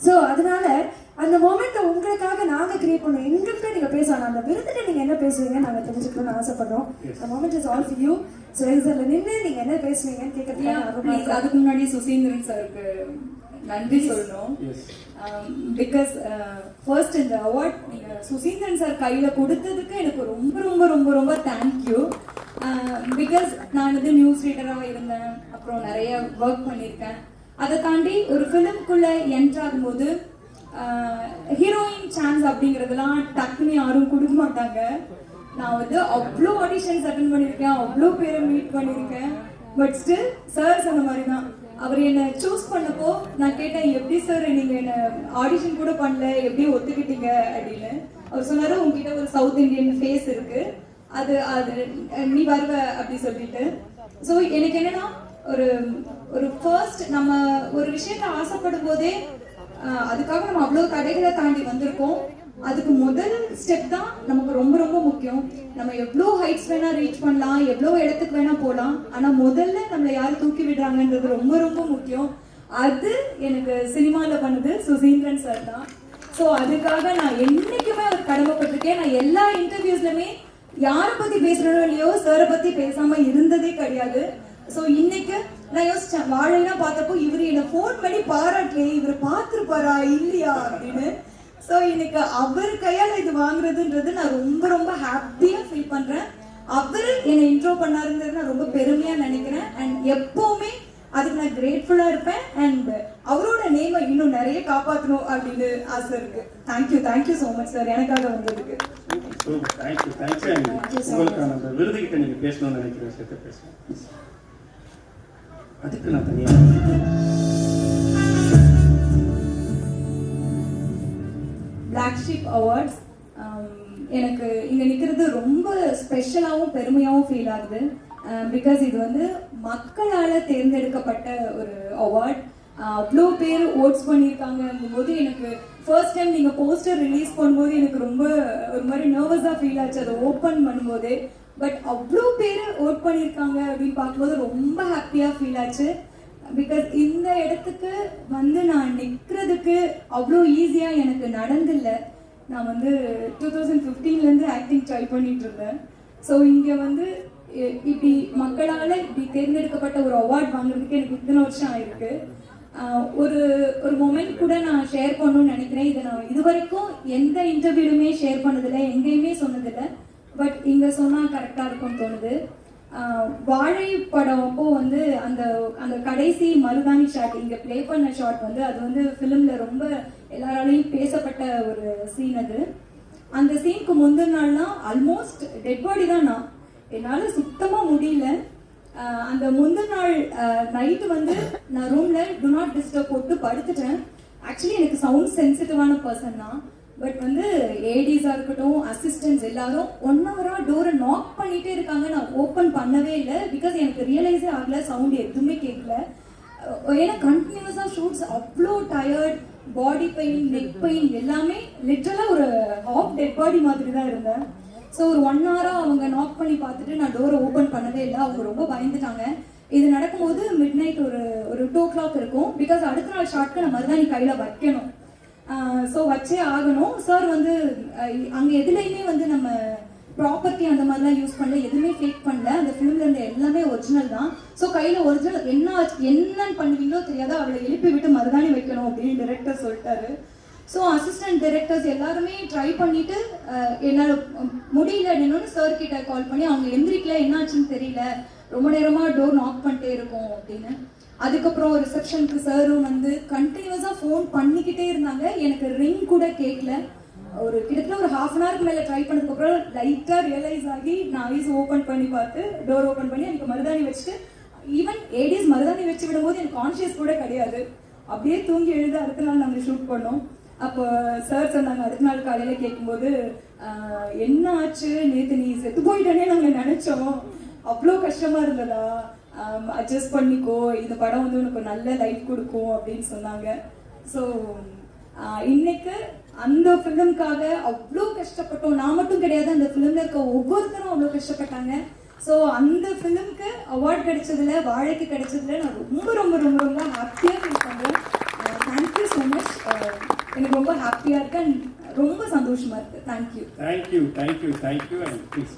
So அதனால அந்த மொமெண்ட்டை உங்களுக்காக நாங்கள் கிரியேட் பண்ணோம். எங்கள்கிட்ட நீங்கள் பேசணும், அந்த விருதுகிட்ட நீங்கள் என்ன பேசுவீங்கன்னு நாங்கள் தெரிஞ்சுக்கணும்னு ஆசைப்படுறோம். அந்த moment is all for you. So இதில் நின்று நீங்கள் என்ன பேசுவீங்கன்னு கேட்கறதுக்கு அதுக்கு முன்னாடி சுசீந்திரன் சாருக்கு நன்றி சொல்லணும். பிகாஸ் ஃபர்ஸ்ட் இந்த அவார்ட் நீங்கள் சுசீந்திரன் சார் கையில் கொடுத்ததுக்கு எனக்கு ரொம்ப ரொம்ப ரொம்ப ரொம்ப தேங்க்யூ. பிகாஸ் நான் வந்து நியூஸ் ரீடராக இருந்தேன், அப்புறம் நிறைய ஒர்க் பண்ணியிருக்கேன். அதை தாண்டி ஒரு ஃபிலிம்குள்ள என்ட்ரு ஆகும்போது ஹீரோயின் சான்ஸ் அப்படிங்கிறதுலாம் டக்குன்னு யாரும் கொடுக்க மாட்டாங்க. நான் வந்து அவ்வளோ ஆடிஷன்ஸ் அட்டன் பண்ணியிருக்கேன், அவ்வளோ பேரை மீட் பண்ணியிருக்கேன். பட் ஸ்டில் சார் சொன்ன மாதிரி தான், அவர் என்னை சூஸ் பண்ணப்போ நான் கேட்டேன், எப்படி சார் நீங்கள் என்னை ஆடிஷன் கூட பண்ணல, எப்படி ஒத்துக்கிட்டீங்க அப்படின்னு. அவர் சொன்னார், உங்ககிட்ட ஒரு சவுத் இந்தியன் ஃபேஸ் இருக்கு, அது அது நீ வருவ அப்படி சொல்லிட்டு. ஸோ எனக்கு என்னன்னா ஒரு ஒரு ஃபர்ஸ்ட் நம்ம ஒரு விஷயத்த ஆசைப்படும் போதே அதுக்காக நம்ம அவ்வளோ தடைகளை தாண்டி வந்திருக்கோம். அதுக்கு முதல் ஸ்டெப் தான் நமக்கு ரொம்ப ரொம்ப முக்கியம். நம்ம எவ்வளோ ஹைட்ஸ் வேணா ரீச் பண்ணலாம், எவ்வளோ இடத்துக்கு வேணா போகலாம், ஆனால் முதல்ல நம்மளை யார் தூக்கி விடுறாங்கன்றது ரொம்ப ரொம்ப முக்கியம். அது எனக்கு சினிமாவில் பண்ணது சுசீந்திரன் சார் தான். ஸோ அதுக்காக நான் என்னைக்குமே அவர் கடமைப்பட்டிருக்கேன். நான் எல்லா இன்டர்வியூஸ்லுமே யாரை பற்றி பேசுகிறோம் இல்லையோ சாரை பற்றி பேசாமல் இருந்ததே கிடையாது. ஸோ இன்னைக்கு நான் யோசிச்சேன், வாழைலாம் பார்த்தப்போ இவர் என்னை ஃபோன் பண்ணி பாராட்டலே, இவர் பார்த்துருப்பாரா இல்லையா அப்படின்னு. ஸோ இன்னைக்கு அவர் கையால் இது வாங்குறதுன்றது நான் ரொம்ப ரொம்ப ஹாப்பியாக ஃபீல் பண்ணுறேன். அவர் என்னை இன்ட்ரோ பண்ணாருங்கிறது நான் ரொம்ப பெருமையாக நினைக்கிறேன். அண்ட் எப்போவுமே அதுக்கு நான் கிரேட்ஃபுல்லாக இருப்பேன். அண்ட் அவரோட நேமை இன்னும் நிறைய காப்பாற்றணும் அப்படின்னு ஆசை இருக்கு. தேங்க்யூ ஸோ மச் சார் எனக்காக வந்ததுக்கு. உங்களுக்கான அந்த விருதுகிட்ட நீங்க பேசணும்னு நினைக்கிற விஷயத்த பேசணும். அதுக்கு நான் தனியாக பிளாக் ஷீப் அவார்ட்ஸ் எனக்கு இங்கே நிற்கிறது ரொம்ப ஸ்பெஷலாகவும் பெருமையாகவும் ஃபீல் ஆகுது. பிகாஸ் இது வந்து மக்களால் தேர்ந்தெடுக்கப்பட்ட ஒரு அவார்ட். அவ்வளோ பேர் ஓட்ஸ் பண்ணியிருக்காங்கும் போது எனக்கு ஃபர்ஸ்ட் டைம் நீங்கள் போஸ்டர் ரிலீஸ் பண்ணும்போது எனக்கு ரொம்ப ஒரு மாதிரி நர்வஸாக ஃபீல் ஆச்சு அதை ஓப்பன் பண்ணும்போதே. பட் அவ்வளோ பேர் ஓட் பண்ணியிருக்காங்க அப்படின்னு பார்க்கும்போது ரொம்ப ஹாப்பியாக ஃபீல் ஆச்சு. பிகாஸ் இந்த இடத்துக்கு வந்து நான் நிற்கிறதுக்கு அவ்வளோ ஈஸியாக எனக்கு நடந்தில்லை. நான் வந்து 2015 ஆக்டிங் ட்ரை பண்ணிட்டு இருந்தேன். ஸோ இங்கே வந்து இப்படி மக்களால் இப்படி தேர்ந்தெடுக்கப்பட்ட ஒரு அவார்ட் வாங்குறதுக்கு எனக்கு இத்தனை வருஷம் ஆயிருக்கு. ஒரு ஒரு மொமெண்ட் கூட நான் ஷேர் பண்ணணும்னு நினைக்கிறேன். இதை நான் இது வரைக்கும் எந்த இன்டர்வியூலுமே ஷேர் பண்ணதில்லை, எங்கேயுமே சொன்னதில்லை. பட் இங்கே சொன்னால் கரெக்டாக இருக்கும்னு தோணுது. வாழை படம் அப்போ வந்து அந்த அந்த கடைசி மருதாணி ஷாட் இங்கே ப்ளே பண்ண ஷாட் வந்து அது வந்து ஃபிலிமில் ரொம்ப எல்லாராலையும் பேசப்பட்ட ஒரு சீன். அது அந்த சீனுக்கு முந்தின நாள்லாம் ஆல்மோஸ்ட் டெட் பாடி தான். நான் என்னால் சுத்தமாக முடியல. அந்த முந்தின நாள் நைட்டு வந்து நான் ரூமில் டு நாட் டிஸ்டர்ப் போட்டு படுத்துட்டேன். ஆக்சுவலி எனக்கு சவுண்ட் சென்சிட்டிவான பர்சன் தான். பட் வந்து ஏடிஸாக இருக்கட்டும், அசிஸ்டன்ட்ஸ் எல்லாரும் 1 ஹவராக டோரை நாக் பண்ணிகிட்டே இருக்காங்க. நான் ஓப்பன் பண்ணவே இல்லை. பிகாஸ் எனக்கு ரியலைஸே ஆகலை, சவுண்ட் எதுவுமே கேட்கல. ஏன்னா கண்டினியூஸாக ஷூட்ஸ், அவ்வளோ tired, body pain, neck pain எல்லாமே லிட்டரலாக ஒரு ஹாஃப் டெட் பாடி மாதிரி தான் இருந்தேன். ஸோ ஒரு 1 ஹவராக அவங்க நாக் பண்ணி பார்த்துட்டு நான் டோரை ஓப்பன் பண்ணவே இல்லை. அவங்க ரொம்ப பயந்துட்டாங்க. இது நடக்கும்போது மிட் நைட் ஒரு 2 o'clock இருக்கும். பிகாஸ் அடுத்த நாள் ஷார்ட்க்கு நான் மருதாணி கையில் வைக்கணும். ஸோ வச்சே ஆகணும். சார் வந்து அங்கே எதுலேயுமே வந்து நம்ம ப்ராப்பர்ட்டி அந்த மாதிரிலாம் யூஸ் பண்ணல, எதுவுமே ஃபேக் பண்ணல. அந்த ஃபிலிமில் இருந்த எல்லாமே ஒரிஜினல் தான். ஸோ கையில் ஒரிஜினல் என்னன்னு பண்ணுவீங்களோ தெரியாதோ அவளை எழுப்பி விட்டு மருதாணி வைக்கணும் அப்படின்னு டைரக்டர் சொல்லிட்டாரு. ஸோ அசிஸ்டன்ட் டைரக்டர்ஸ் எல்லாருமே ட்ரை பண்ணிட்டு என்னால் முடியல அப்படின்னு சார் கிட்ட கால் பண்ணி அவங்க எந்திரிக்கல, என்னாச்சுன்னு தெரியல, ரொம்ப நேரமாக டோர் நாக் பண்ணிட்டே இருக்கோம் அப்படின்னு. அதுக்கப்புறம் ரிசப்ஷனுக்கு சாரும் வந்து கண்டினியூஸாக ஃபோன் பண்ணிக்கிட்டே இருந்தாங்க. எனக்கு ரிங் கூட கேட்கல. ஒரு கிட்டத்தட்ட ஒரு ½ an hour மேலே ட்ரை பண்ணதுக்கப்புறம் லைட்டாக ரியலைஸ் ஆகி நான் ஐஸ் ஓப்பன் பண்ணி பார்த்து டோர் ஓப்பன் பண்ணி எனக்கு மருதாணி வச்சுட்டு, ஈவன் ஏடிஸ் மருதாணி வச்சு விடும்போது எனக்கு கான்ஷியஸ் கூட கிடையாது. அப்படியே தூங்கி எழுத அடுத்த நாள் நாங்கள் ஷூட் பண்ணோம். அப்போ சார் சொன்னாங்க அடுத்த நாள் காலையில் கேட்கும்போது, என்ன ஆச்சு நேற்று, நீ செத்து போயிட்டேனே நாங்கள் நினச்சோம், அவ்வளோ கஷ்டமாக இருந்ததா, அட்ஜஸ்ட் பண்ணிக்கோ, இந்த படம் வந்து உனக்கு நல்ல லைஃப் கொடுக்கும் அப்படின்னு சொன்னாங்க. ஸோ இன்னைக்கு அந்த ஃபிலிம்காக அவ்வளோ கஷ்டப்பட்டோம். நான் மட்டும் கிடையாது, அந்த ஃபிலிமில் இருக்க ஒவ்வொருத்தரும் அவ்வளோ கஷ்டப்பட்டாங்க. ஸோ அந்த ஃபிலிம்க்கு அவார்ட் கிடைச்சதுல, வாழைக்கு கிடைச்சதுல நான் ரொம்ப ரொம்ப ரொம்ப ரொம்ப ஹாப்பியாக ஃபீல் பண்ணுறேன். தேங்க்யூ. எனக்கு ரொம்ப ஹாப்பியாக இருக்கு அண்ட் ரொம்ப சந்தோஷமா இருக்கு. தேங்க்யூ. Thank you and please